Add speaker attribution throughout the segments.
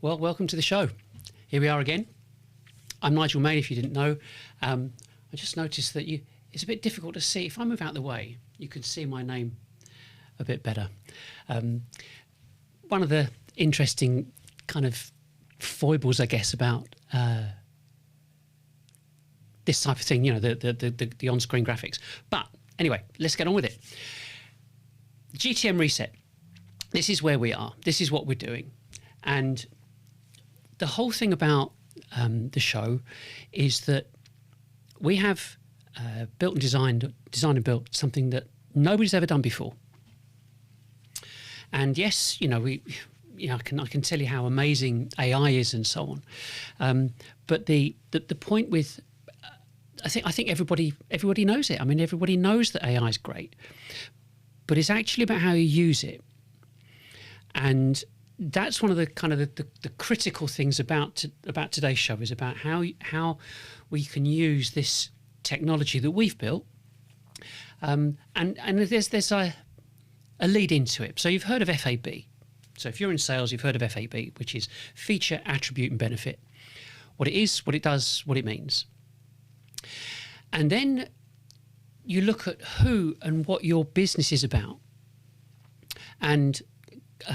Speaker 1: Well, welcome to the show. Here we are again. I'm Nigel Main, if you didn't know. I just noticed that it's a bit difficult to see. If I move out of the way, you can see my name a bit better. One of the interesting kind of foibles, I guess, about this type of thing, you know, the on-screen graphics. But anyway, let's get on with it. GTM reset. This is where we are. This is what we're doing. And the whole thing about the show is that we have built and designed and built something that nobody's ever done before. And yes, you know, I can tell you how amazing AI is and so on. But the point with I think everybody knows it. I mean, everybody knows that AI is great, but it's actually about how you use it. And that's one of the kind of the critical things about today's show, is about how we can use this technology that we've built, and there's a lead into it. So you've heard of FAB. So if you're in sales, you've heard of FAB, which is feature, attribute, and benefit. What it is, what it does, what it means. And then you look at who and what your business is about, and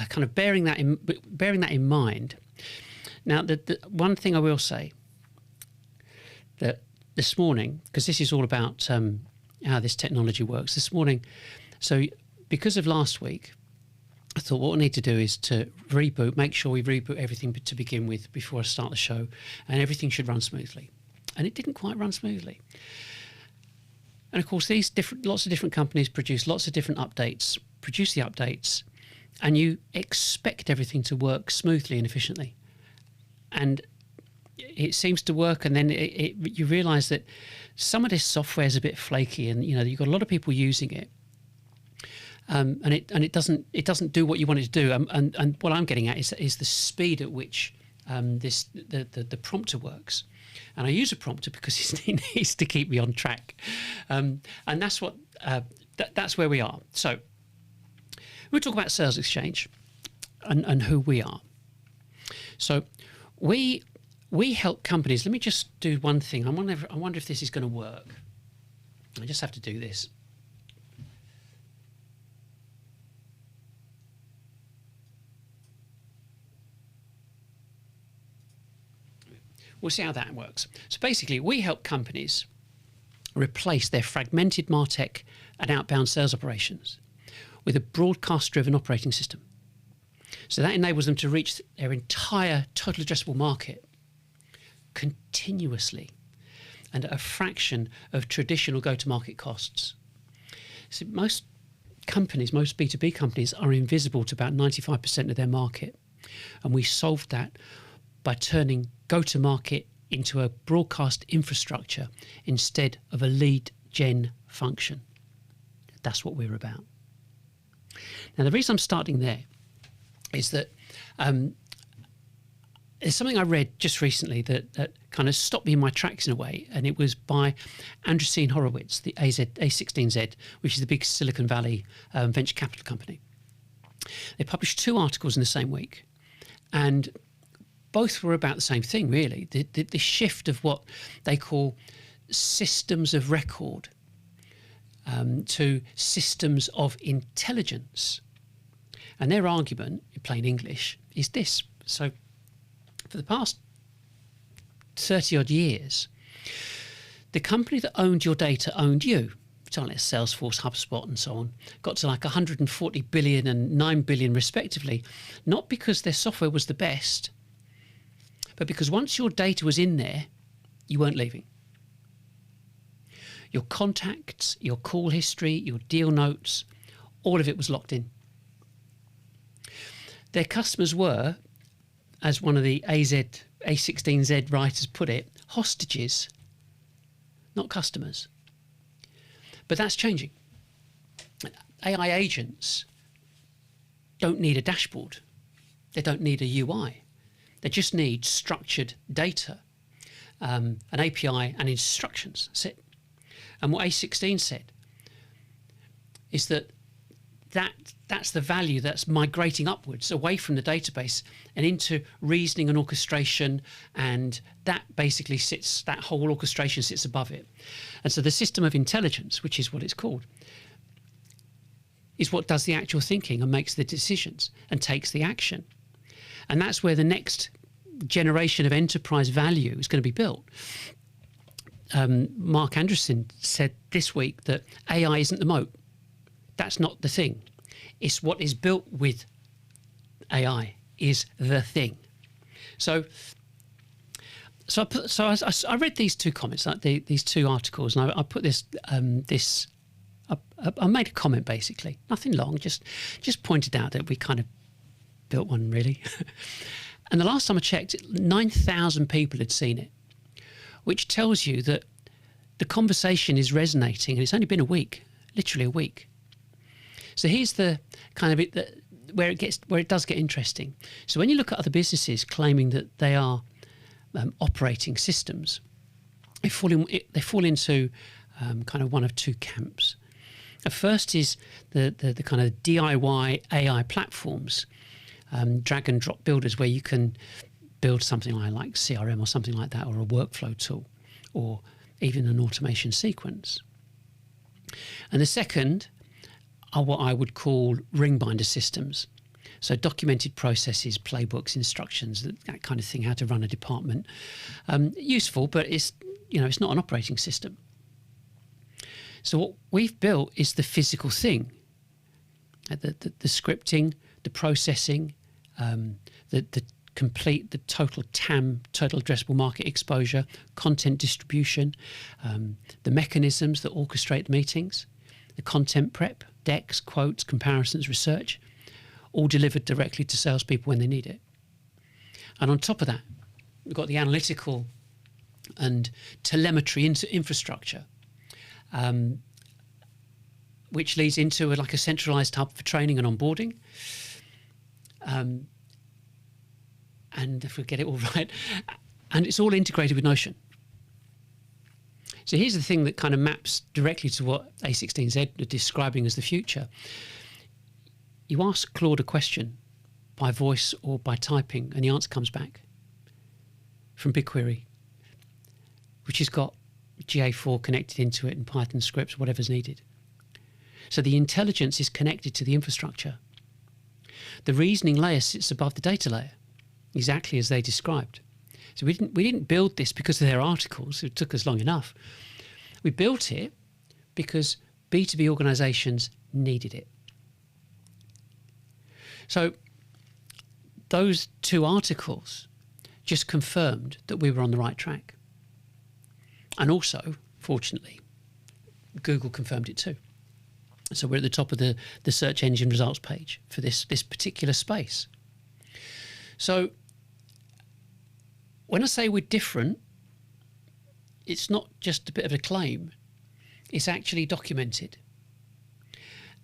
Speaker 1: kind of bearing that in mind. Now, the one thing I will say, that this morning, because this is all about how this technology works, this morning, so because of last week, I thought what we need to do is to make sure we reboot everything to begin with before I start the show, and everything should run smoothly. And it didn't quite run smoothly. And of course, lots of different companies produce lots of different updates, produce the updates, and you expect everything to work smoothly and efficiently. And it seems to work, and then you realise that some of this software is a bit flaky, and you know you've got a lot of people using it, and it doesn't do what you want it to do. And what I'm getting at is the speed at which the prompter works. And I use a prompter because it needs to keep me on track, and that's what that's where we are. So we'll talk about salesXchange and who we are. So we help companies. Let me just do one thing. I wonder if this is going to work. I just have to do this. We'll see how that works. So basically, we help companies replace their fragmented MarTech and outbound sales operations with a broadcast-driven operating system. So that enables them to reach their entire total addressable market continuously and at a fraction of traditional go-to-market costs. So most companies, most B2B companies, are invisible to about 95% of their market. And we solved that by turning go-to-market into a broadcast infrastructure instead of a lead gen function. That's what we're about. Now, the reason I'm starting there is that there's something I read just recently that kind of stopped me in my tracks in a way, and it was by Andreessen Horowitz, the A16Z, which is the big Silicon Valley venture capital company. They published 2 articles in the same week, and both were about the same thing, really, the shift of what they call systems of record to systems of intelligence. And their argument, in plain English, is this. So for the past 30-odd years, the company that owned your data owned you. Like Salesforce, HubSpot, and so on, got to like 140 billion and 9 billion respectively, not because their software was the best, but because once your data was in there, you weren't leaving. Your contacts, your call history, your deal notes, all of it was locked in. Their customers were, as one of the A16Z writers put it, hostages, not customers. But that's changing. AI agents don't need a dashboard. They don't need a UI. They just need structured data, an API and instructions. That's it. And what A16 said is that that's the value that's migrating upwards away from the database and into reasoning and orchestration, and that basically sits, that whole orchestration sits above it. And so the system of intelligence, which is what it's called, is what does the actual thinking and makes the decisions and takes the action. And that's where the next generation of enterprise value is going to be built. Mark Andreessen said this week that AI isn't the moat. That's not the thing. It's what is built with AI is the thing. So I read these two comments, like these two articles, and I put this I made a comment, basically, nothing long, just pointed out that we kind of built one, really. And the last time I checked, 9,000 people had seen it, which tells you that the conversation is resonating, and it's only been a week, literally a week. So here's the kind of it where it does get interesting. So when you look at other businesses claiming that they are operating systems, they fall into kind of one of two camps. The first is the kind of DIY AI platforms, drag and drop builders, where you can build something like CRM or something like that, or a workflow tool, or even an automation sequence. And the second are what I would call ring binder systems. So documented processes, playbooks, instructions, that kind of thing, how to run a department. Useful, but it's not an operating system. So what we've built is the physical thing, the scripting, the processing, the total TAM, total addressable market exposure, content distribution, the mechanisms that orchestrate the meetings, the content prep, decks, quotes, comparisons, research, all delivered directly to salespeople when they need it. And on top of that, we've got the analytical and telemetry infrastructure, which leads into a centralized hub for training and onboarding. And if we get it all right, and it's all integrated with Notion. So here's the thing that kind of maps directly to what A16Z are describing as the future. You ask Claude a question by voice or by typing, and the answer comes back from BigQuery, which has got GA4 connected into it and Python scripts, whatever's needed. So the intelligence is connected to the infrastructure. The reasoning layer sits above the data layer, exactly as they described. So we didn't build this because of their articles. It took us long enough. We built it because B2B organizations needed it. So those two articles just confirmed that we were on the right track. And also, fortunately, Google confirmed it too. So we're at the top of the search engine results page for this particular space. So when I say we're different, it's not just a bit of a claim. It's actually documented.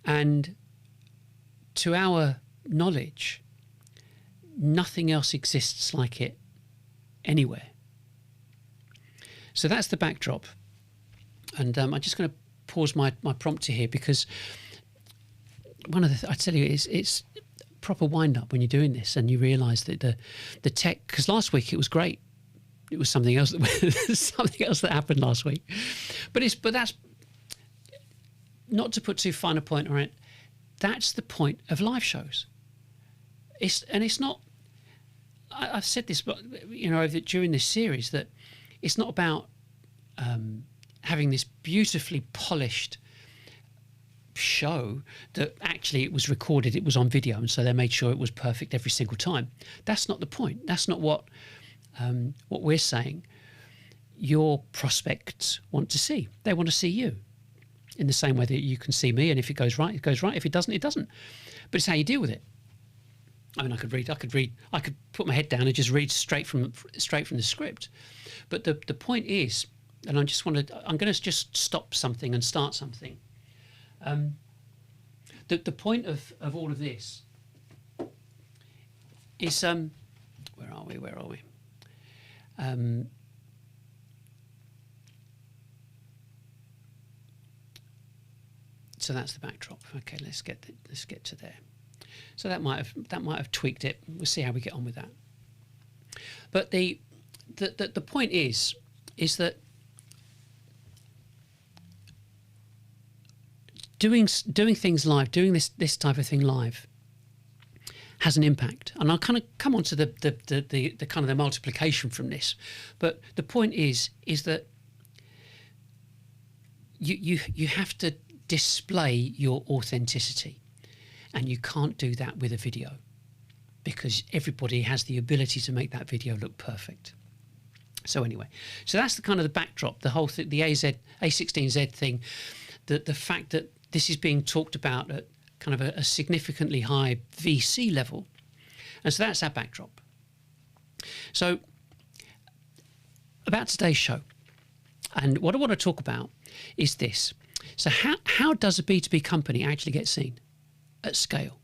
Speaker 1: And to our knowledge, nothing else exists like it anywhere. So that's the backdrop. And I'm just going to pause my prompter here, because one of the I tell you, it's proper wind up when you're doing this and you realise that the tech, because last week it was great. It was something else that happened last week. But that's not to put too fine a point on it. That's the point of live shows. It's not. I've said this, but during this series, that it's not about having this beautifully polished show that actually it was recorded, it was on video, and so they made sure it was perfect every single time. That's not the point. That's not what we're saying. Your prospects want to see. They want to see you in the same way that you can see me, and if it goes right, it goes right. If it doesn't, it doesn't. But it's how you deal with it. I mean, I could put my head down and just read straight from the script. But the point is, and I'm going to just stop something and start something. The point of all of this is where are we? So that's the backdrop. Okay, let's get to there. So that might have tweaked it. We'll see how we get on with that. But the point is that doing things live, doing this type of thing live, has an impact. And I'll kind of come on to the kind of the multiplication from this. But the point is that you have to display your authenticity, and you can't do that with a video, because everybody has the ability to make that video look perfect. So anyway, so that's the kind of the backdrop, the whole thing, the A16Z thing, the fact that this is being talked about at kind of a significantly high VC level. And so that's our backdrop. So about today's show, and what I want to talk about is this. So how does a B2B company actually get seen at scale,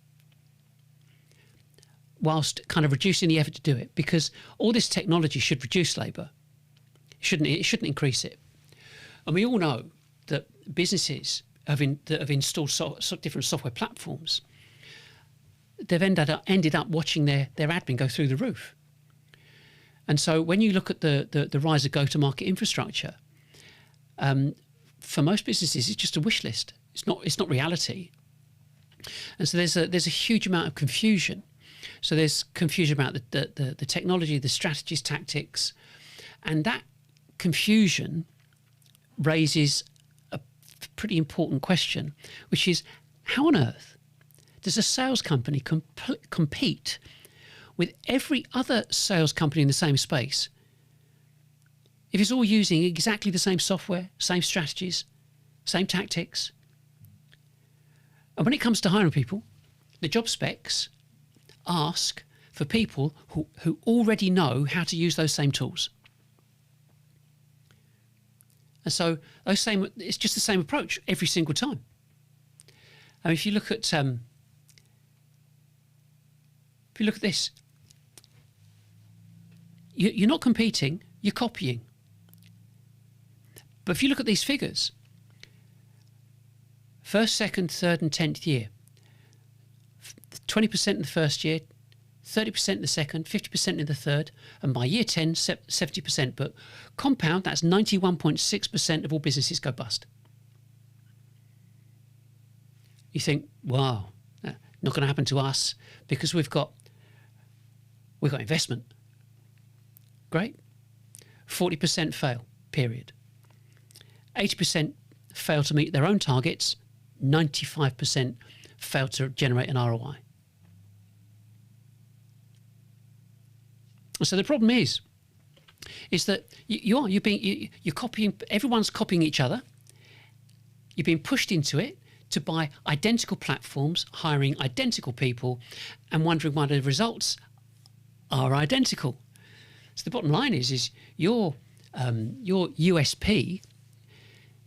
Speaker 1: whilst kind of reducing the effort to do it? Because all this technology should reduce labour. It shouldn't increase it. And we all know that businesses that have installed different software platforms, they've ended up watching their admin go through the roof. And so when you look at the rise of go-to-market infrastructure, for most businesses, it's just a wish list. It's not reality. And so there's a huge amount of confusion. So there's confusion about the technology, the strategies, tactics, and that confusion raises a pretty important question, which is, how on earth does a sales company compete with every other sales company in the same space if it's all using exactly the same software, same strategies, same tactics? And when it comes to hiring people, the job specs ask for people who already know how to use those same tools. And so it's just the same approach every single time. I mean, if you look at this, you're not competing, you're copying. But if you look at these figures, first, second, third and 10th year, 20% in the first year, 30% in the second, 50% in the third, and by year 10, 70%. But compound, that's 91.6% of all businesses go bust. You think, wow, not going to happen to us because we've got investment. Great. 40% fail, period. 80% fail to meet their own targets. 95% fail to generate an ROI. So the problem is that you're copying. Everyone's copying each other. You're being pushed into it to buy identical platforms, hiring identical people, and wondering why the results are identical. So the bottom line is your USP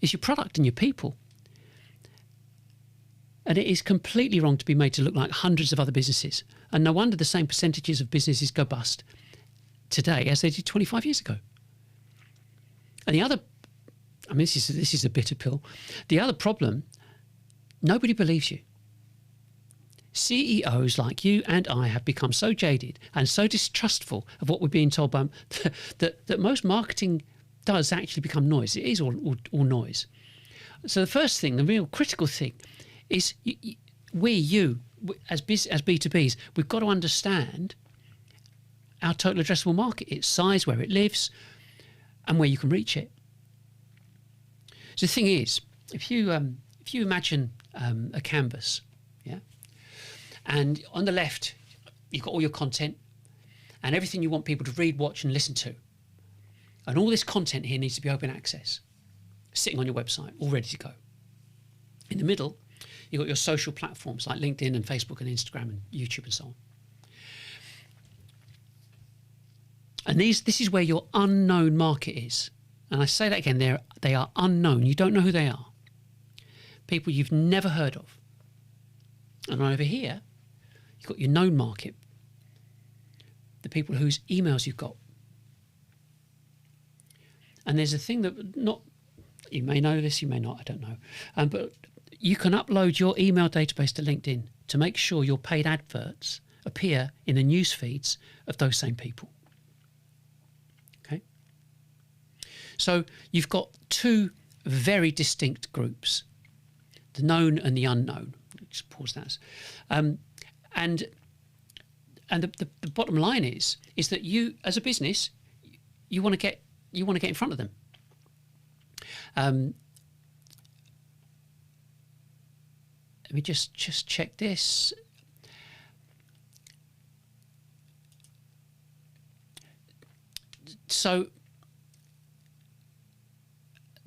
Speaker 1: is your product and your people. And it is completely wrong to be made to look like hundreds of other businesses. And no wonder the same percentages of businesses go bust today as they did 25 years ago. And the other, I mean, this is a bitter pill. The other problem, nobody believes you. CEOs like you and I have become so jaded and so distrustful of what we're being told by that most marketing does actually become noise. It is all noise. So the first thing, the real critical thing, is as B2Bs, we've got to understand our total addressable market, its size, where it lives, and where you can reach it. So the thing is, if you imagine a canvas, yeah, and on the left you've got all your content and everything you want people to read, watch, and listen to, and all this content here needs to be open access, sitting on your website, all ready to go. In the middle, you've got your social platforms like LinkedIn and Facebook and Instagram and YouTube and so on. And this is where your unknown market is. And I say that again, they are unknown. You don't know who they are. People you've never heard of. And over here, you've got your known market. The people whose emails you've got. And there's a thing that you may know this, you may not, I don't know. But you can upload your email database to LinkedIn to make sure your paid adverts appear in the news feeds of those same people. Okay? So you've got two very distinct groups, the known and the unknown. Just pause that. And the bottom line is that you, as a business, you want to get in front of them. Let me just check this. So,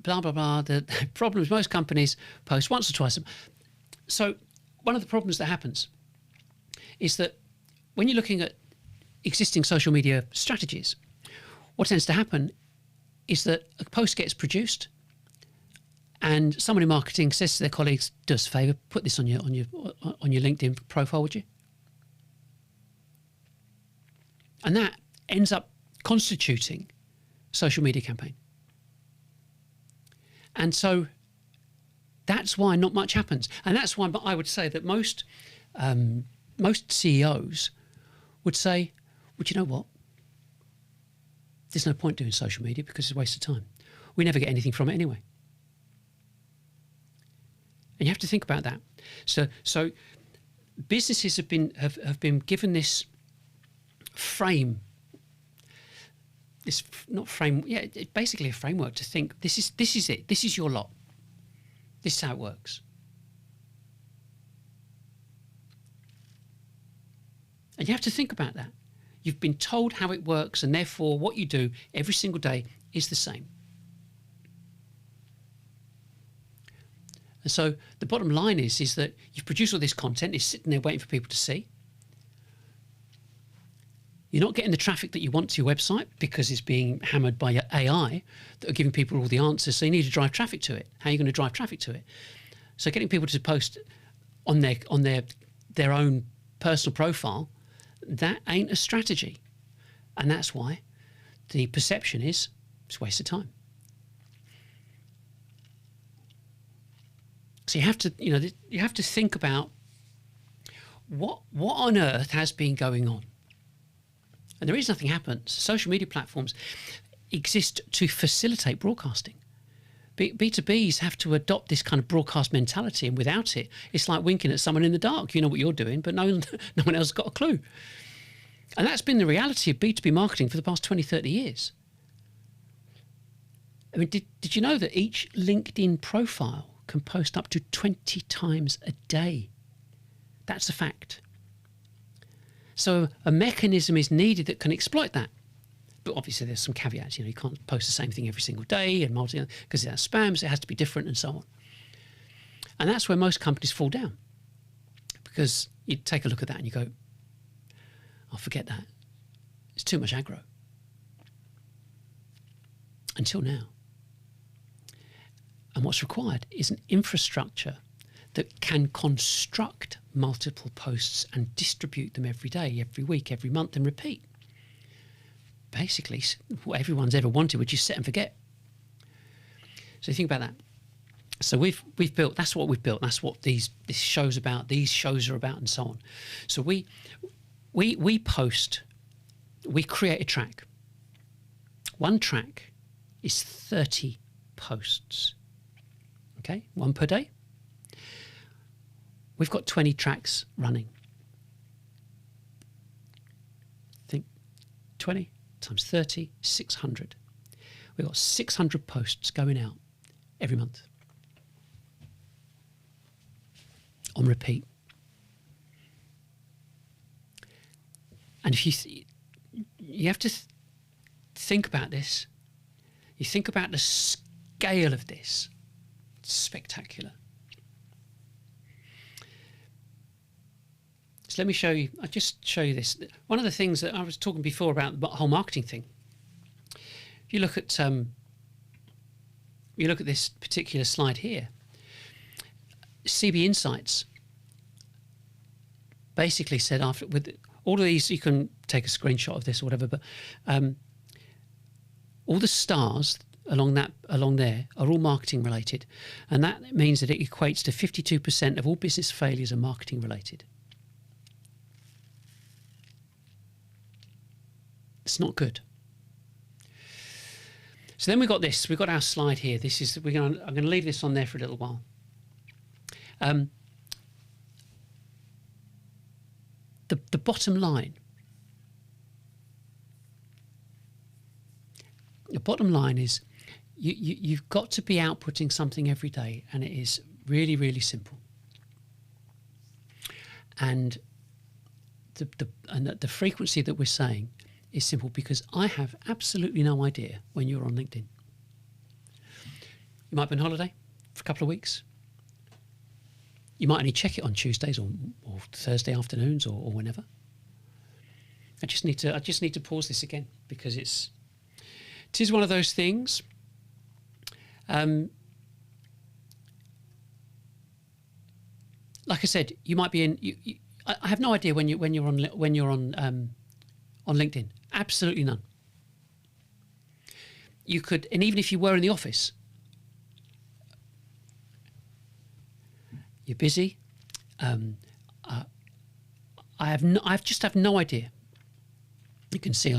Speaker 1: blah, blah, blah. The problem is most companies post once or twice. So one of the problems that happens is that when you're looking at existing social media strategies, what tends to happen is that a post gets produced and someone in marketing says to their colleagues, "Do us a favour, put this on your LinkedIn profile, would you?" And that ends up constituting a social media campaign. And so that's why not much happens. And that's why I would say that most CEOs would say, "Well, you know what? There's no point doing social media because it's a waste of time. We never get anything from it anyway." And you have to think about that. So businesses have been given this frame, basically a framework to think this is it. This is your lot. This is how it works. And you have to think about that. You've been told how it works, and therefore what you do every single day is the same. And so the bottom line is that you've produced all this content, it's sitting there waiting for people to see. You're not getting the traffic that you want to your website because it's being hammered by AI that are giving people all the answers. So you need to drive traffic to it. How are you going to drive traffic to it? So getting people to post on their own personal profile, that ain't a strategy. And that's why the perception is it's a waste of time. So you have to think about what on earth has been going on. And the reason nothing happens, social media platforms exist to facilitate broadcasting. B2Bs have to adopt this kind of broadcast mentality, and without it, it's like winking at someone in the dark. You know what you're doing, but no one else has got a clue. And that's been the reality of B2B marketing for the past 20, 30 years. I mean, did you know that each LinkedIn profile can post up to 20 times a day? That's a fact. So a mechanism is needed that can exploit that. But obviously there's some caveats. You can't post the same thing every single day and because it has spams, it has to be different and so on. And that's where most companies fall down. Because you take a look at that and you go, "I'll forget that. It's too much aggro." Until now. And what's required is an infrastructure that can construct multiple posts and distribute them every day, every week, every month, and repeat. Basically, what everyone's ever wanted, which is set and forget. So think about that. So we've built. That's what we've built. That's what this show's about. These shows are about, and so on. So we post. We create a track. One track is 30 posts. Okay, one per day. We've got 20 tracks running. Think 20 times 30, 600. We've got 600 posts going out every month on repeat. And if you have to think about this, you think about the scale of this, it's spectacular. So let me show you, I'll just show you this. One of the things that I was talking before about the whole marketing thing, if you look at this particular slide here, CB Insights basically said after, with all of these, you can take a screenshot of this or whatever, but all the stars along there are all marketing related, and that means that it equates to 52% of all business failures are marketing related. It's not good. So then we've got this. We've got our slide here. I'm going to leave this on there for a little while. The bottom line. The bottom line is you've got to be outputting something every day, and it is really, really simple. And the frequency that we're saying is simple because I have absolutely no idea when you're on LinkedIn. You might be on holiday for a couple of weeks. You might only check it on Tuesdays or Thursday afternoons or whenever. I just need to pause this again because it is one of those things. Like I said, you might be in. I have no idea when you're on LinkedIn. Absolutely none. You could, and even if you were in the office, you're busy. I just have no idea. You can see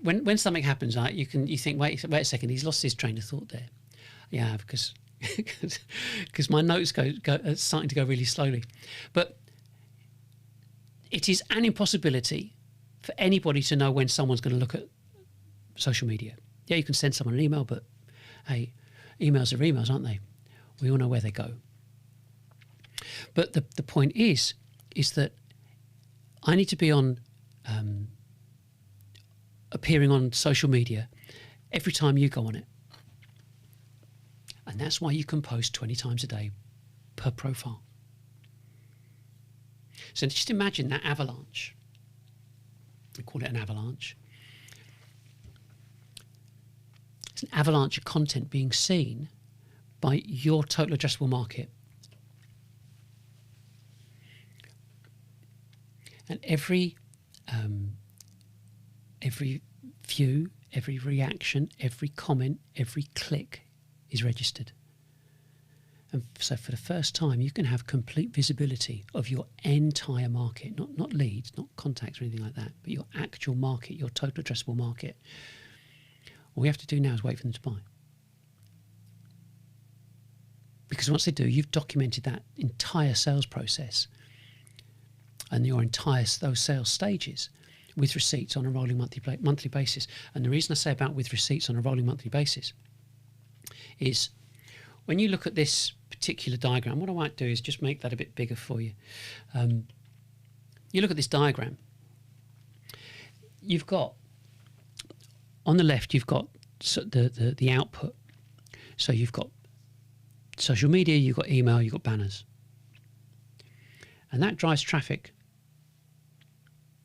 Speaker 1: when something happens, you think, wait a second, he's lost his train of thought there. Yeah, because my notes go starting to go really slowly, but it is an impossibility for anybody to know when someone's going to look at social media. Yeah, you can send someone an email, but hey, emails are emails, aren't they? We all know where they go. But the point is that I need to be appearing on social media every time you go on it. And that's why you can post 20 times a day per profile. So just imagine that avalanche. We call it an avalanche. It's an avalanche of content being seen by your total addressable market. And every view, every reaction, every comment, every click is registered. And so for the first time, you can have complete visibility of your entire market, not leads, not contacts or anything like that, but your actual market, your total addressable market. All we have to do now is wait for them to buy. Because once they do, you've documented that entire sales process and those sales stages with receipts on a rolling monthly basis. And the reason I say about with receipts on a rolling monthly basis is when you look at this particular diagram, what I might do is just make that a bit bigger for you. You look at this diagram. You've got, on the left, you've got the output. So you've got social media, you've got email, you've got banners. And that drives traffic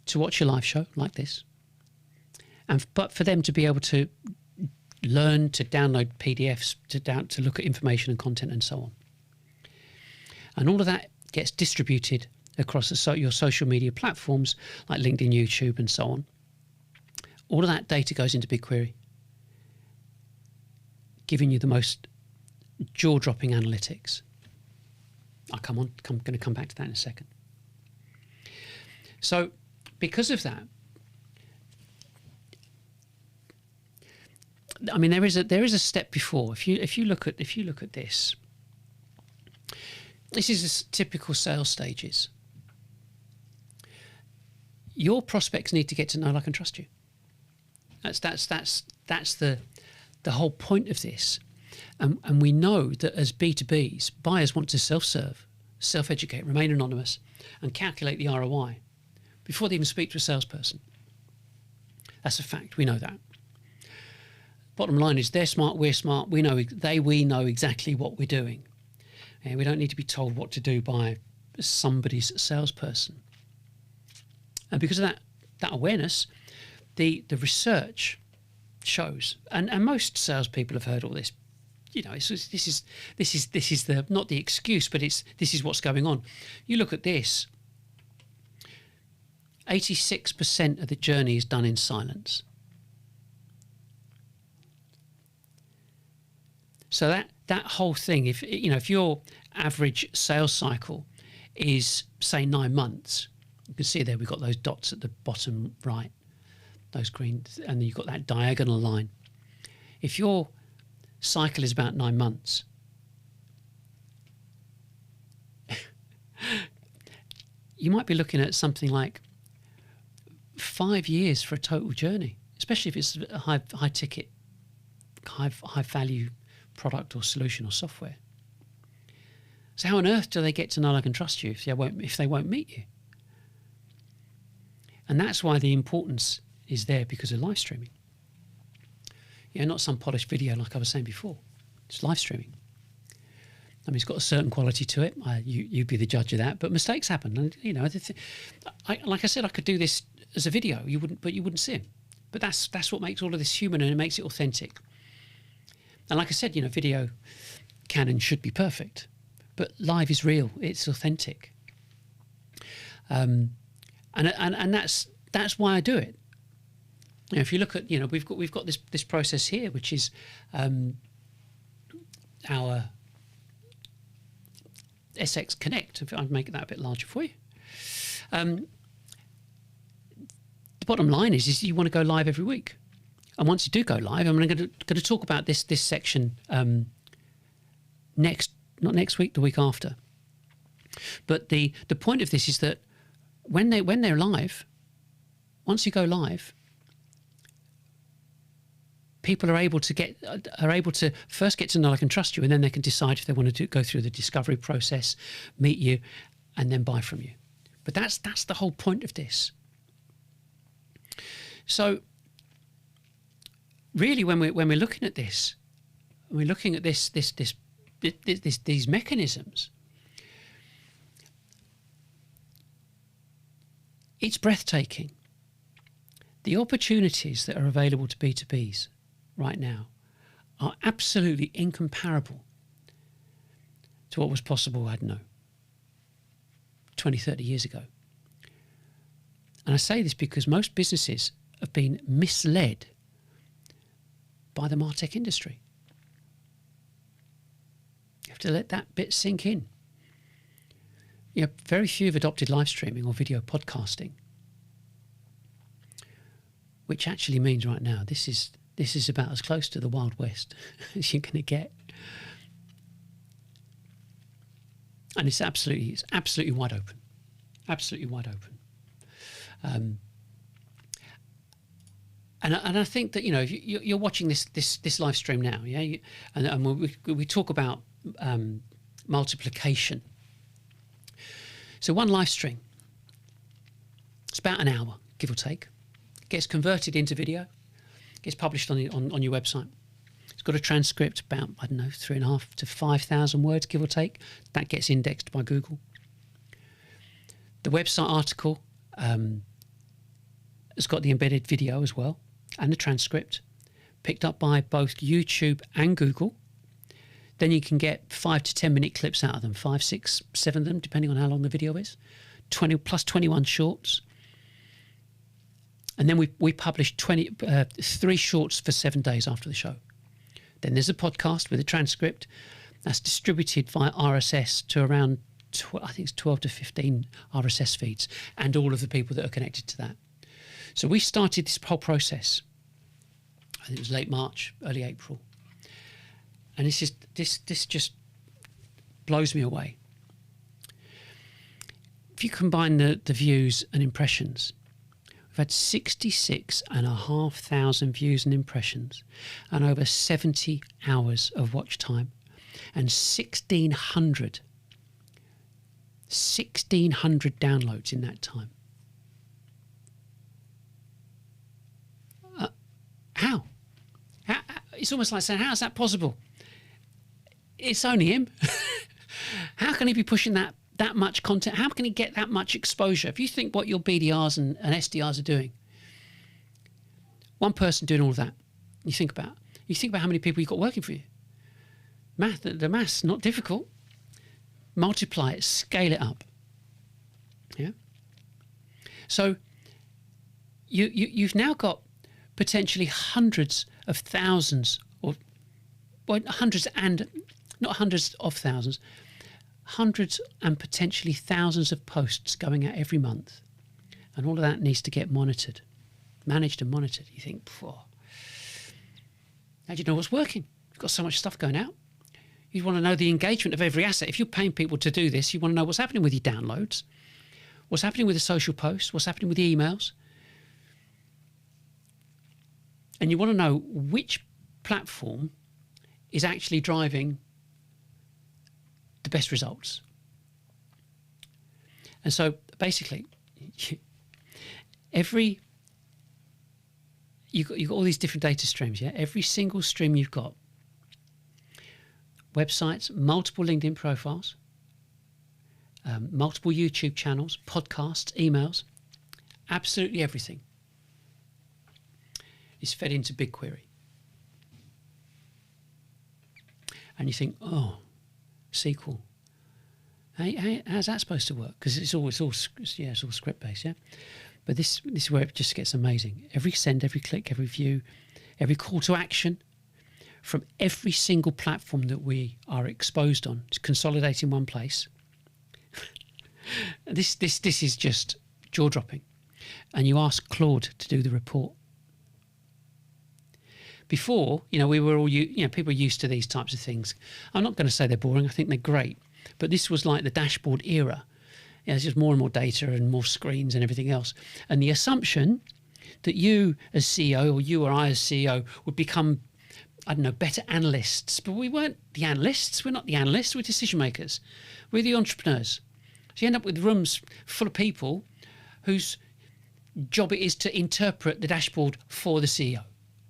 Speaker 1: to watch your live show like this. But for them to be able to learn to download PDFs, to look at information and content and so on. And all of that gets distributed across your social media platforms like LinkedIn, YouTube and so on. All of that data goes into BigQuery, giving you the most jaw-dropping analytics. I'm going to come back to that in a second. So because of that, I mean, there is a step before. If you look at this, this is typical sales stages. Your prospects need to get to know, like, and trust you. That's the whole point of this. And we know that as B2Bs, buyers want to self-serve, self-educate, remain anonymous, and calculate the ROI before they even speak to a salesperson. That's a fact. We know that. Bottom line is they're smart, we're smart. We know exactly what we're doing. And we don't need to be told what to do by somebody's salesperson. And because of that awareness, the research shows, and most salespeople have heard all this. You know, this is the not the excuse, but this is what's going on. You look at this. 86% of the journey is done in silence. So that whole thing, if your average sales cycle is, say, 9 months, you can see there we've got those dots at the bottom right, those green, and then you've got that diagonal line. If your cycle is about 9 months, you might be looking at something like 5 years for a total journey, especially if it's a high ticket, high value product or solution or software. So how on earth do they get to know, like, and trust you if they won't meet you? And that's why the importance is there, because of live streaming. Not some polished video like I was saying before. It's live streaming. I mean, it's got a certain quality to it. You'd be the judge of that. But mistakes happen, and like I said, I could do this as a video. You wouldn't see them. But that's what makes all of this human, and it makes it authentic. And like I said, video can and should be perfect, but live is real. It's authentic. And that's why I do it. If you look at, we've got this process here, which is our SX Connect. I'll make that a bit larger for you. The bottom line is you want to go live every week. And once you do go live, I'm going to talk about this section not next week, the week after. But the point of this is that when they're live, once you go live, people are able to first get to know, like, and trust you, and then they can decide if they want to go through the discovery process, meet you, and then buy from you. But that's the whole point of this. So really, when we're looking at this, we're looking at these mechanisms. It's breathtaking. The opportunities that are available to B2Bs right now are absolutely incomparable to what was possible, I don't know, 20, 30 years ago. And I say this because most businesses have been misled by the MarTech industry. You have to let that bit sink in. Very few have adopted live streaming or video podcasting, which actually means right now this is about as close to the Wild West as you're going to get. And it's absolutely wide open. Absolutely wide open. And I think that, if you're watching this live stream now, and we talk about multiplication. So one live stream, it's about an hour, give or take. Gets converted into video, gets published on your website. It's got a transcript about, 3,500 to 5,000 words, give or take. That gets indexed by Google. The website article has got the embedded video as well, and the transcript, picked up by both YouTube and Google. Then you can get 5 to 10 minute clips out of them, 5, 6, 7 of them, depending on how long the video is. 20 plus 21 shorts. And then we publish 3 shorts for 7 days after the show. Then there's a podcast with a transcript that's distributed via RSS to around, I think it's 12 to 15 RSS feeds, and all of the people that are connected to that. So we started this whole process, I think it was late March, early April. And this just blows me away. If you combine the views and impressions, we've had 66,500 views and impressions, and over 70 hours of watch time, and 1,600 downloads in that time. How? It's almost like saying, how's that possible? It's only him. How can he be pushing that much content? How can he get that much exposure? If you think what your BDRs and SDRs are doing, one person doing all of that, you think about how many people you've got working for you. The math's not difficult. Multiply it, scale it up. Yeah. So you've now got potentially hundreds of thousands, or well, hundreds and not hundreds of thousands, hundreds and potentially thousands of posts going out every month. And all of that needs to get monitored, managed and monitored. You think, how do you know what's working? You've got so much stuff going out. You want to know the engagement of every asset. If you're paying people to do this, you want to know what's happening with your downloads, what's happening with the social posts, what's happening with the emails. And you want to know which platform is actually driving the best results. And so basically, you've got all these different data streams, yeah? Every single stream you've got, websites, multiple LinkedIn profiles, multiple YouTube channels, podcasts, emails, absolutely everything is fed into BigQuery. And you think, oh, SQL. How's that supposed to work? Because it's all script based, yeah. But this is where it just gets amazing. Every send, every click, every view, every call to action from every single platform that we are exposed on to consolidate in one place. This is just jaw dropping. And you ask Claude to do the report. Before, we were all, people are used to these types of things. I'm not going to say they're boring. I think they're great. But this was like the dashboard era. There's just more and more data and more screens and everything else. And the assumption that you as CEO or you or I as CEO would become, better analysts. But we weren't the analysts. We're not the analysts. We're decision makers. We're the entrepreneurs. So you end up with rooms full of people whose job it is to interpret the dashboard for the CEO.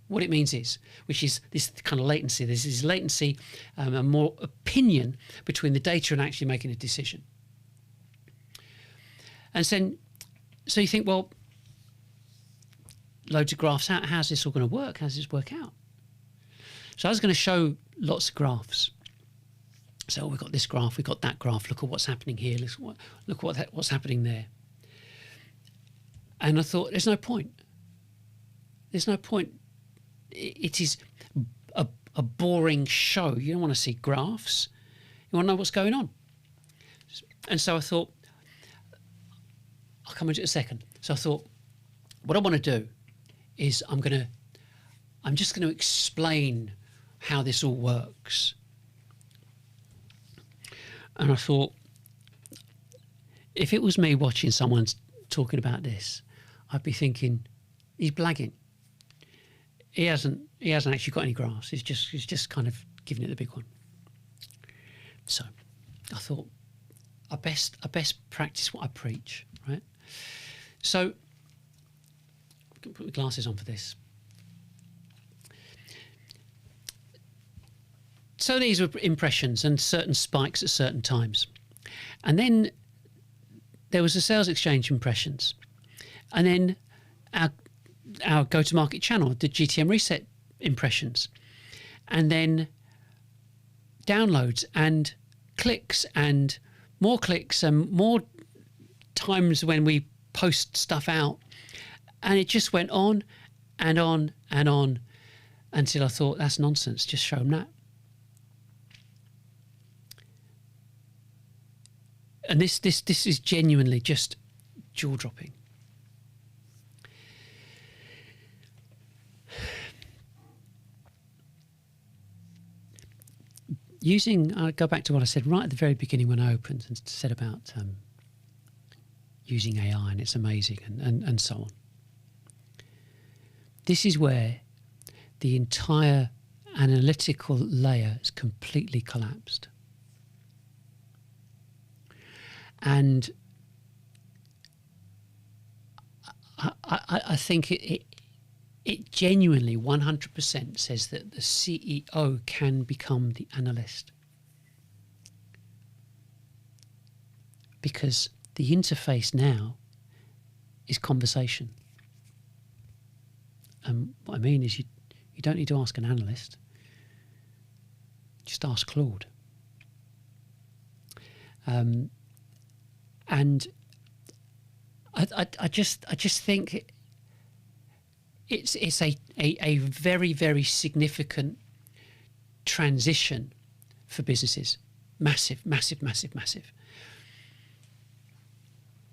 Speaker 1: What it means is, which is this kind of latency. This is latency and more opinion between the data and actually making a decision. And then, so you think, well, loads of graphs. How's this all going to work? How does this work out? So I was going to show lots of graphs. So we've got this graph, we've got that graph. Look at what's happening here. Look what's happening there. And I thought, there's no point. There's no point. It is a boring show. You don't want to see graphs. You want to know what's going on. And so I thought, I'll come into it in a second. So I thought, what I want to do is I'm just going to explain how this all works. And I thought, if it was me watching someone talking about this, I'd be thinking, he's blagging. He hasn't actually got any graphs. He's just kind of giving it the big one. So I thought, I best practice what I preach, right? So I'm going to put my glasses on for this. So these were impressions and certain spikes at certain times. And then there was the salesXchange impressions. And then our go-to-market channel, the GTM reset impressions. And then downloads and clicks and more times when we post stuff out. And it just went on and on and on until I thought, that's nonsense, just show them that. And this is genuinely just jaw-dropping. I'll go back to what I said right at the very beginning when I opened and said about using AI and it's amazing and so on. This is where the entire analytical layer is completely collapsed. And I think it genuinely 100% says that the CEO can become the analyst. Because the interface now is conversation. And what I mean is you don't need to ask an analyst. Just ask Claude. And I just think it's a very, very significant transition for businesses. Massive, massive, massive, massive.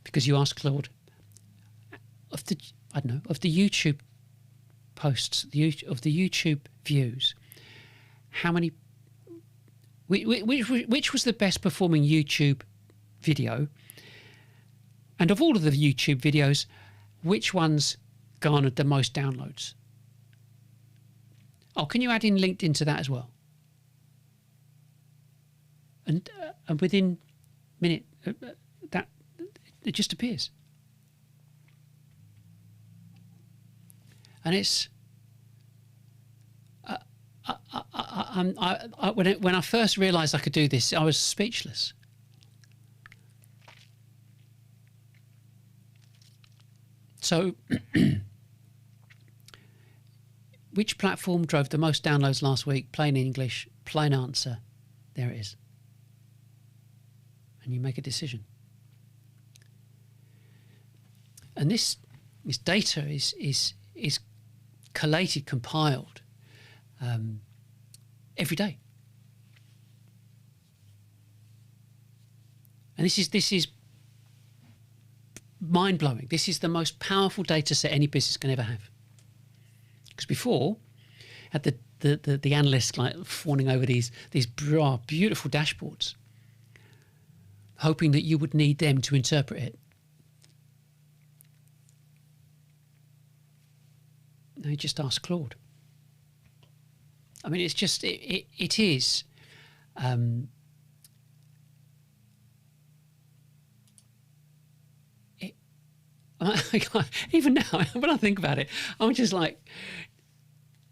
Speaker 1: Because you ask Claude, of the YouTube posts, of the YouTube views, how many, which was the best performing YouTube video? And of all of the YouTube videos, which ones garnered the most downloads? Oh, can you add in LinkedIn to that as well? And within a minute, that it just appears. And it's when I first realised I could do this, I was speechless. So, which platform drove the most downloads last week? Plain English, plain answer. There it is. And you make a decision. And this data is collated, compiled every day. And this is mind-blowing. This is the most powerful data set any business can ever have. Because before, had the analysts like fawning over these beautiful dashboards, hoping that you would need them to interpret it. Now you just ask Claude. I mean, it's just it is. Even now, when I think about it, I'm just like,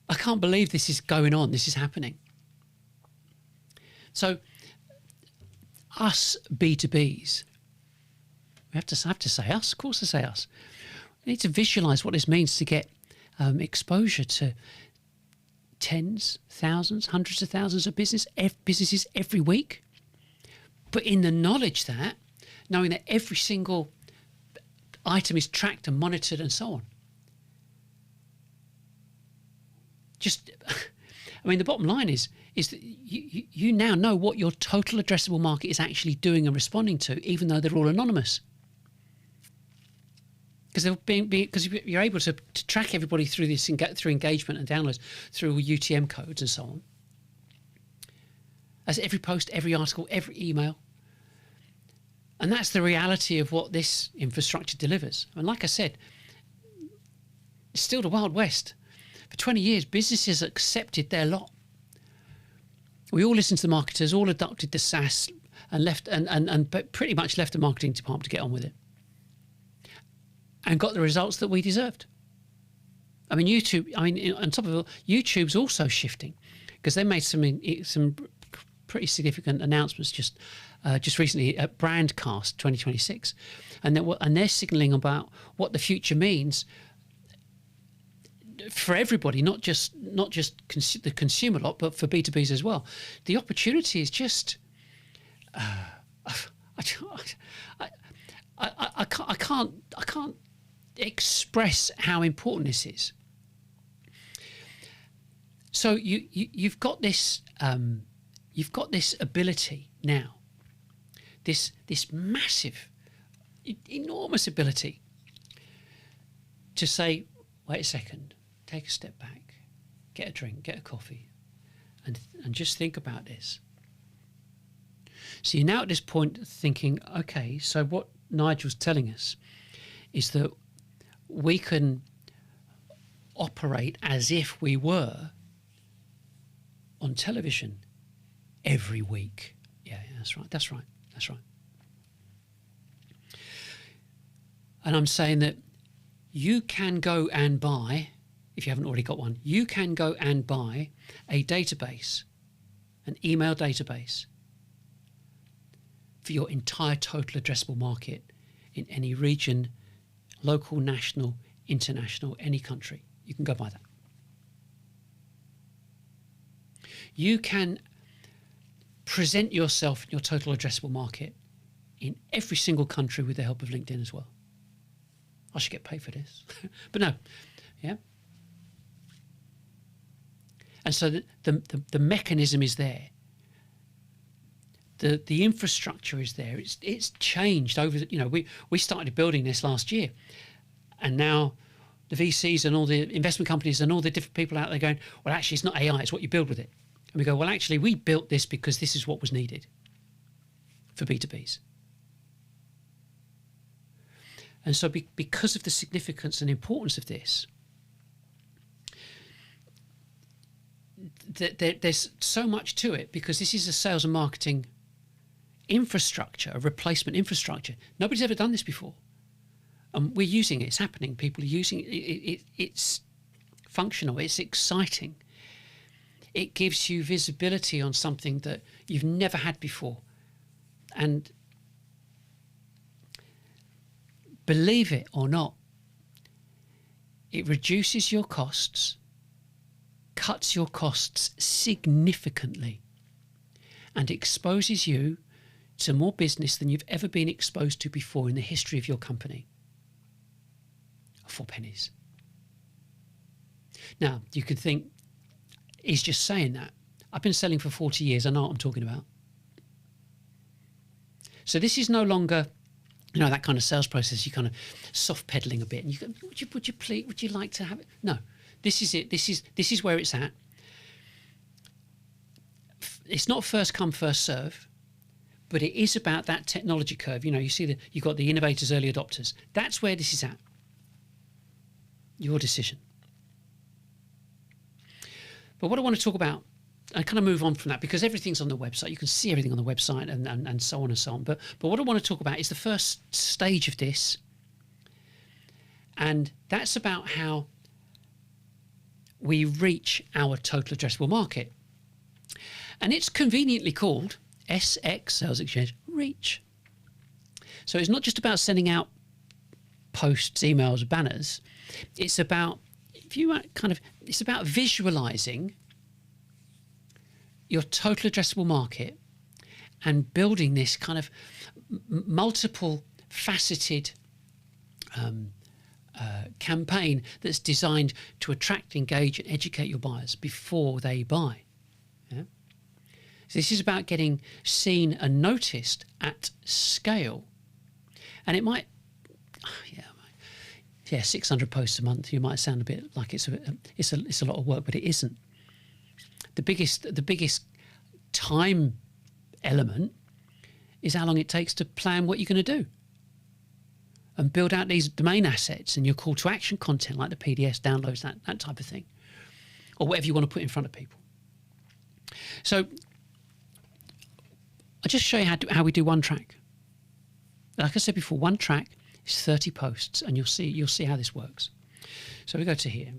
Speaker 1: I can't believe this is going on. This is happening. So, us B2Bs, we have to say us. Of course, I say us. We need to visualize what this means to get exposure to tens, thousands, hundreds of thousands of businesses every week. But in the knowledge that, knowing that every single item is tracked and monitored and so on. Just, I mean, the bottom line is that you now know what your total addressable market is actually doing and responding to, even though they're all anonymous. Because you're able to track everybody through this, through engagement and downloads, through UTM codes and so on. As every post, every article, every email. And that's the reality of what this infrastructure delivers. And like I said, it's still the Wild West. For 20 years, businesses accepted their lot. We all listened to the marketers, all adopted the SaaS, and left and pretty much left the marketing department to get on with it, and got the results that we deserved. I mean, YouTube. I mean, on top of it all, YouTube's also shifting, because they made some pretty significant announcements just recently at Brandcast 2026, and they're signalling about what the future means for everybody, not just the consumer lot, but for B2Bs as well. The opportunity is just I can't express how important this is. So you've got this ability now, this massive, enormous ability to say, wait a second, take a step back, get a drink, get a coffee, and just think about this. So you're now at this point thinking, okay, so what Nigel's telling us is that we can operate as if we were on television every week. Yeah, that's right. And I'm saying that you can go and buy, if you haven't already got one, you can go and buy a database, an email database, for your entire total addressable market in any region, local, national, international, any country. You can go buy that. You can present yourself in your total addressable market in every single country with the help of LinkedIn as well. I should get paid for this. But no, yeah. And so the mechanism is there. The infrastructure is there. It's changed over. We started building this last year, and now the VCs and all the investment companies and all the different people out there going, well, actually, it's not AI. It's what you build with it. And we go, well, actually, we built this because this is what was needed for B2Bs. And so because of the significance and importance of this, there's so much to it, because this is a sales and marketing infrastructure, a replacement infrastructure. Nobody's ever done this before. And we're using it. It's happening. People are using it. It's functional. It's exciting. It gives you visibility on something that you've never had before. And believe it or not, it reduces your costs, cuts your costs significantly, and exposes you to more business than you've ever been exposed to before in the history of your company. 4 pennies. Now, you could think, he's just saying that. I've been selling for 40 years. I know what I'm talking about. So this is no longer, that kind of sales process. You kind of soft pedaling a bit, and you go, would you like to have it? No, this is it. This is where it's at. It's not first come, first serve, but it is about that technology curve. You see you've got the innovators, early adopters. That's where this is at. Your decision. But what I want to talk about, I kind of move on from that, because everything's on the website. You can see everything on the website and so on and so on. But what I want to talk about is the first stage of this. And that's about how we reach our total addressable market. And it's conveniently called SX, salesXchange, reach. So it's not just about sending out posts, emails, banners. It's about, it's about visualizing your total addressable market and building this kind of multiple faceted campaign that's designed to attract, engage, and educate your buyers before they buy. Yeah? So this is about getting seen and noticed at scale. And it might, 600 posts a month. You might sound a bit like it's a lot of work, but it isn't. The biggest time element is how long it takes to plan what you're going to do and build out these domain assets and your call to action content, like the PDFs, downloads, that type of thing, or whatever you want to put in front of people. So I'll just show you how we do one track. Like I said before, one track is 30 posts, and you'll see how this works. So we go to here.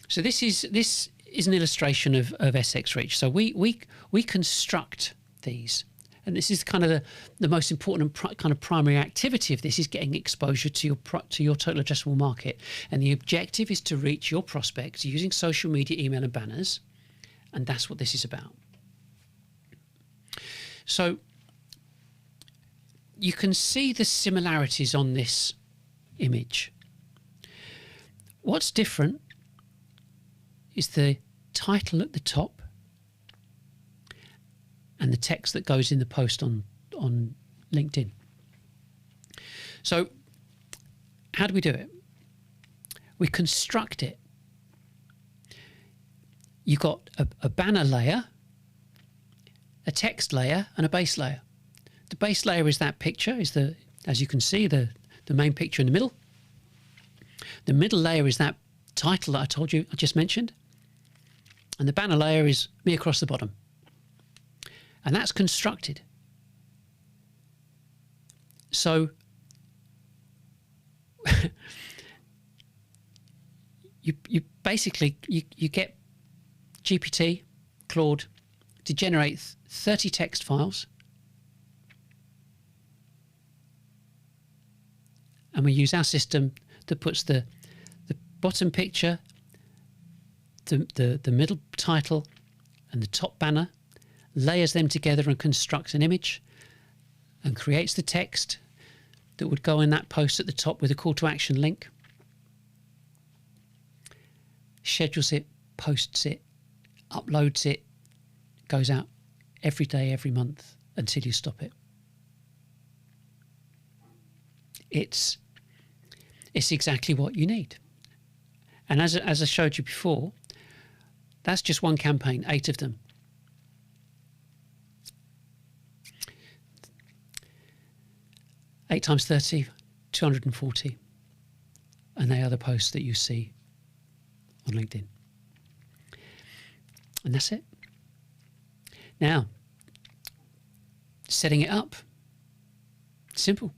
Speaker 1: So this is an illustration of SX Reach. So we construct these, and this is kind of the most important and kind of primary activity of this is getting exposure to your total addressable market. And the objective is to reach your prospects using social media, email, and banners, and that's what this is about. So you can see the similarities on this image. What's different is the title at the top and the text that goes in the post on LinkedIn. So how do we do it? We construct it. You've got a banner layer, a text layer, and a base layer. The base layer is that picture, as you can see, the main picture in the middle. The middle layer is that title that I just mentioned. And the banner layer is me across the bottom. And that's constructed. So you basically get GPT, Claude, to generate 30 text files. And we use our system that puts the bottom picture, the middle title, and the top banner, layers them together and constructs an image, and creates the text that would go in that post at the top with a call to action link, schedules it, posts it, uploads it, goes out every day, every month until you stop it. It's exactly what you need. And as I showed you before, that's just one campaign, 8 of them. Eight times 30, 240. And they are the posts that you see on LinkedIn. And that's it. Now, setting it up. Simple.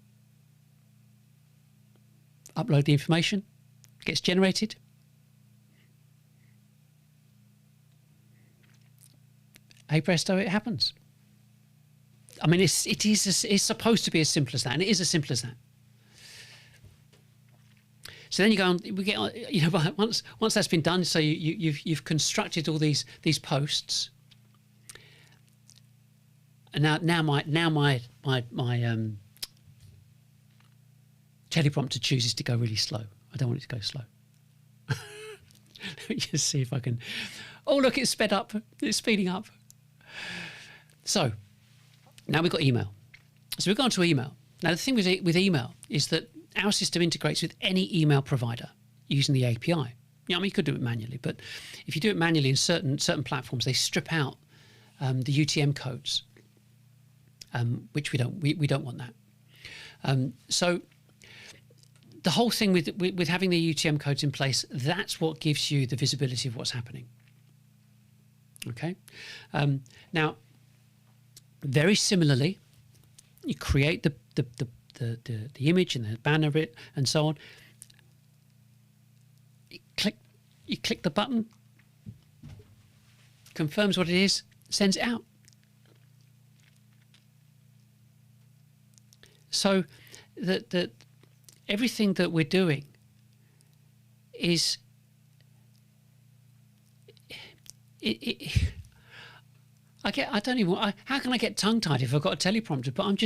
Speaker 1: Upload the information. Gets generated. Hey presto, it happens. I mean, it's supposed to be as simple as that, and it is as simple as that. So then you go on. We get on, once that's been done. So you've constructed all these posts, and now my teleprompter chooses to go really slow. I don't want it to go slow. Let me just see if I can. Oh look, it's sped up. It's speeding up. So now we've got email. So we've gone to email. Now the thing with email is that our system integrates with any email provider using the API. I mean, you could do it manually, but if you do it manually in certain platforms, they strip out the UTM codes, which we don't want that. So the whole thing with having the UTM codes in place, that's what gives you the visibility of what's happening. Okay. Now, very similarly, you create the image and the banner bit and so on. You click the button, confirms what it is, sends it out. So that everything that we're doing is how can I get tongue-tied if I've got a teleprompter? But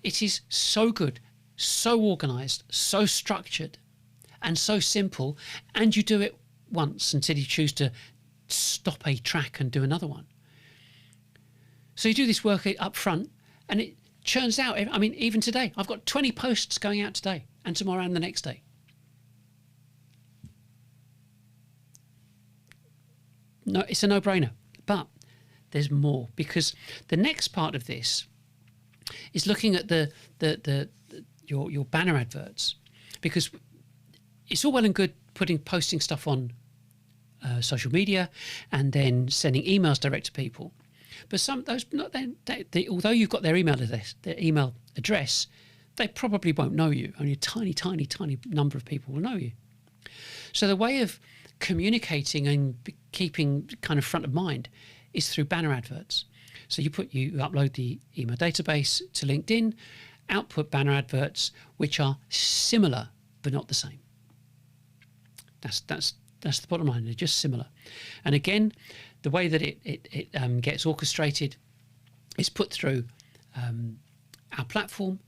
Speaker 1: it is so good, so organised, so structured, and so simple, and you do it once until you choose to stop a track and do another one. So you do this work up front, and it churns out. I mean, even today, I've got 20 posts going out today, and tomorrow and the next day. No, it's a no-brainer, but there's more, because the next part of this is looking at your banner adverts, because it's all well and good posting stuff on social media and then sending emails direct to people, but although you've got their email address, they probably won't know you. Only a tiny number of people will know you. So the way of communicating and keeping kind of front of mind is through banner adverts. So you upload the email database to LinkedIn, output banner adverts, which are similar but not the same. That's the bottom line. They're just similar. And again, the way that it gets orchestrated is put through our platform,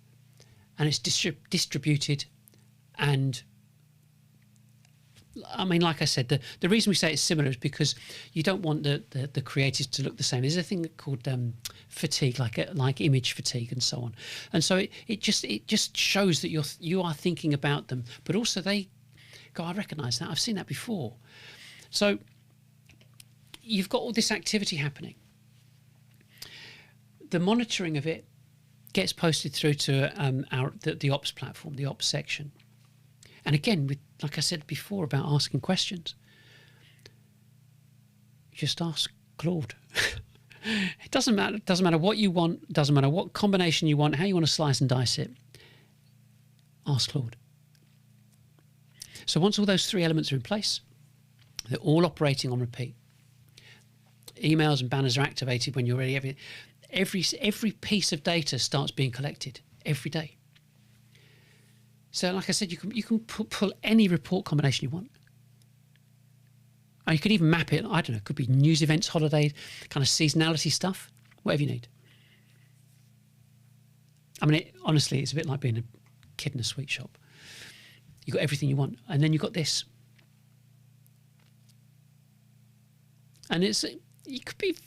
Speaker 1: and it's distributed. And I mean, like I said, the reason we say it's similar is because you don't want the creatives to look the same. There's a thing called fatigue, like image fatigue and so on. And so it just shows that you are thinking about them, but also they go, I recognise that, I've seen that before. So you've got all this activity happening. The monitoring of it gets posted through to the ops platform, the ops section. And again, like I said before about asking questions, you just ask Claude. It doesn't matter. It doesn't matter what you want. It doesn't matter what combination you want, how you want to slice and dice it. Ask Claude. So once all those 3 elements are in place, they're all operating on repeat. Emails and banners are activated when you're ready. Every piece of data starts being collected every day. So, like I said, you can pull any report combination you want. Or you could even map it. I don't know. It could be news events, holiday, kind of seasonality stuff, whatever you need. I mean, honestly, it's a bit like being a kid in a sweet shop. You've got everything you want, and then you've got this. And you could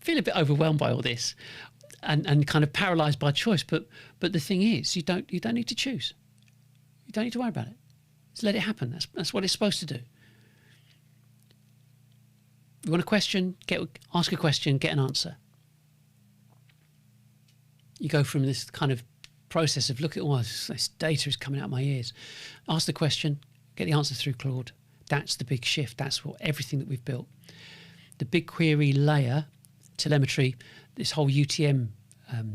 Speaker 1: feel a bit overwhelmed by all this and kind of paralyzed by choice. But the thing is, you don't need to choose. You don't need to worry about it. Just let it happen. That's what it's supposed to do. You want a question? Ask a question, get an answer. You go from this kind of process of look at all this data is coming out of my ears. Ask the question, get the answer through Claude. That's the big shift. That's everything that we've built. The BigQuery layer, telemetry, this whole UTM,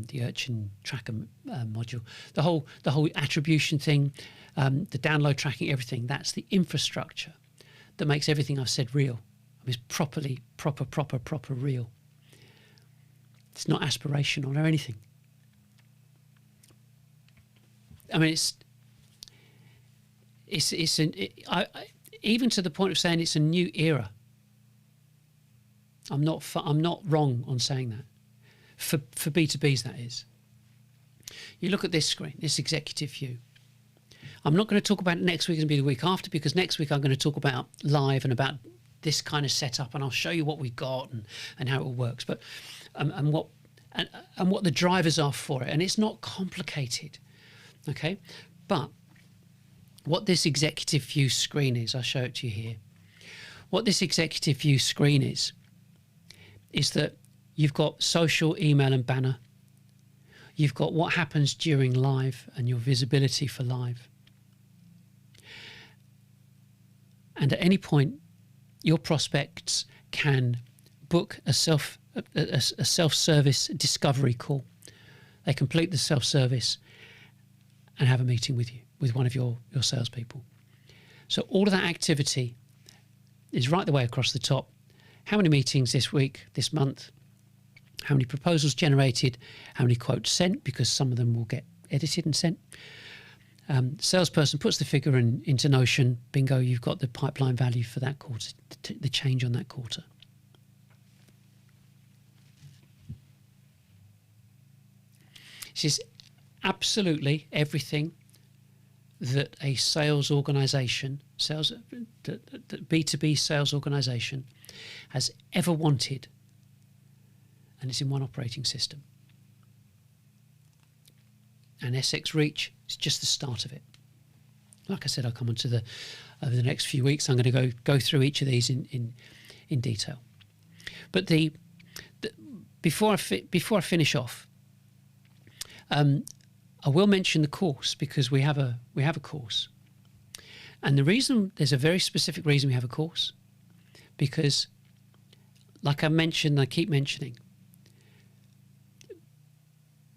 Speaker 1: the Urchin Tracker module, the whole attribution thing, the download tracking, everything. That's the infrastructure that makes everything I've said real. I mean, it's proper real. It's not aspirational or anything. I mean, even to the point of saying it's a new era. I'm not wrong on saying that. For B2Bs, that is. You look at this screen, this executive view. I'm not going to talk about it next week and be the week after, because next week I'm going to talk about live and about this kind of setup, and I'll show you what we've got and how it all works. But and what the drivers are for it, and it's not complicated. Okay, but what this executive view screen is, I'll show it to you here. What this executive view screen is that you've got social, email and banner. You've got what happens during live and your visibility for live. And at any point, your prospects can book a self-service discovery call. They complete the self-service and have a meeting with you, with one of your salespeople. So all of that activity is right the way across the top. How many meetings this week, this month? How many proposals generated? How many quotes sent? Because some of them will get edited and sent. Salesperson puts the figure into Notion. Bingo, you've got the pipeline value for that quarter, the change on that quarter. This is absolutely everything that a sales organisation, the B2B sales organisation has ever wanted, and it's in one operating system. And SX Reach is just the start of it. Like I said, I'll come on to over the next few weeks. I'm going to go through each of these in detail. But before I finish off, I will mention the course, because we have a course, and there's a very specific reason we have a course, because, like I mentioned, I keep mentioning,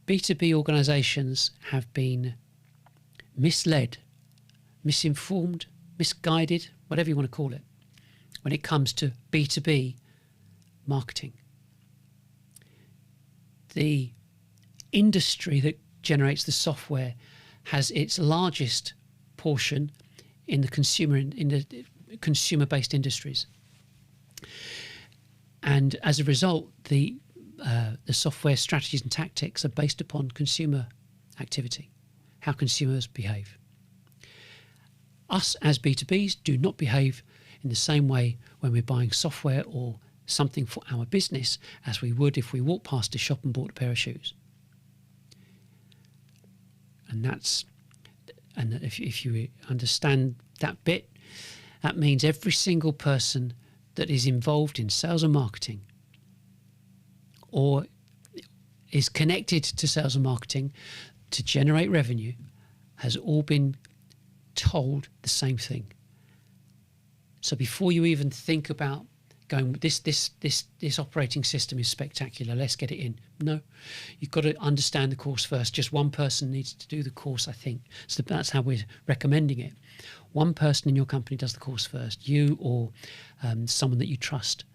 Speaker 1: B2B organisations have been misled, misinformed, misguided, whatever you want to call it, when it comes to B2B marketing. The industry that generates the software has its largest portion in the consumer-based industries, and as a result, the software strategies and tactics are based upon consumer activity, how consumers behave. Us as B2Bs do not behave in the same way when we're buying software or something for our business as we would if we walked past a shop and bought a pair of shoes. And if you understand that bit, that means every single person that is involved in sales and marketing or is connected to sales and marketing to generate revenue has all been told the same thing. So before you even think about going, this operating system is spectacular, let's get it in. No, you've got to understand the course first. Just one person needs to do the course, I think. So that's how we're recommending it. One person in your company does the course first. You or someone that you trust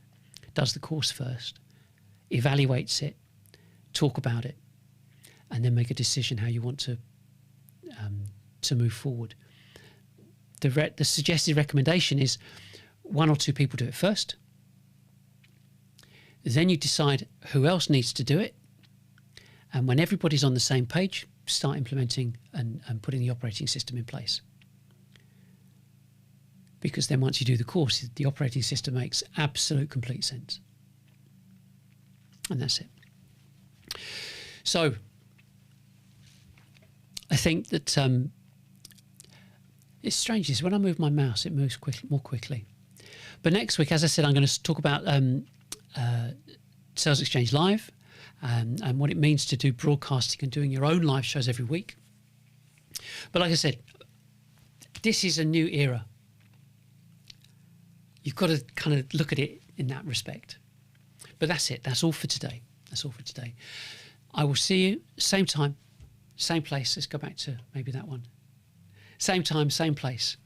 Speaker 1: does the course first, evaluates it, talk about it, and then make a decision how you want to move forward. The suggested recommendation is 1 or 2 people do it first. Then you decide who else needs to do it. And when everybody's on the same page, start implementing and putting the operating system in place. because then once you do the course, the operating system makes absolute complete sense. And that's it. So I think that it's strange is when I move my mouse, it moves more quickly. But next week, as I said, I'm going to talk about salesXchange Live and what it means to do broadcasting and doing your own live shows every week. But like I said, this is a new era. You've got to kind of look at it in that respect. But that's it. That's all for today. That's all for today. I will see you same time, same place. Let's go back to maybe that one. Same time, same place.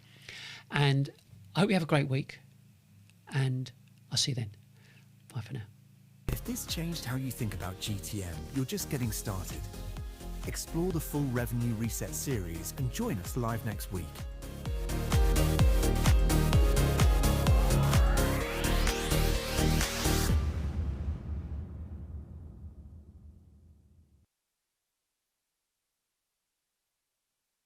Speaker 1: And I hope you have a great week. And I'll see you then. Bye for now.
Speaker 2: If this changed how you think about GTM, you're just getting started. Explore the full Revenue Reset series and join us live next week.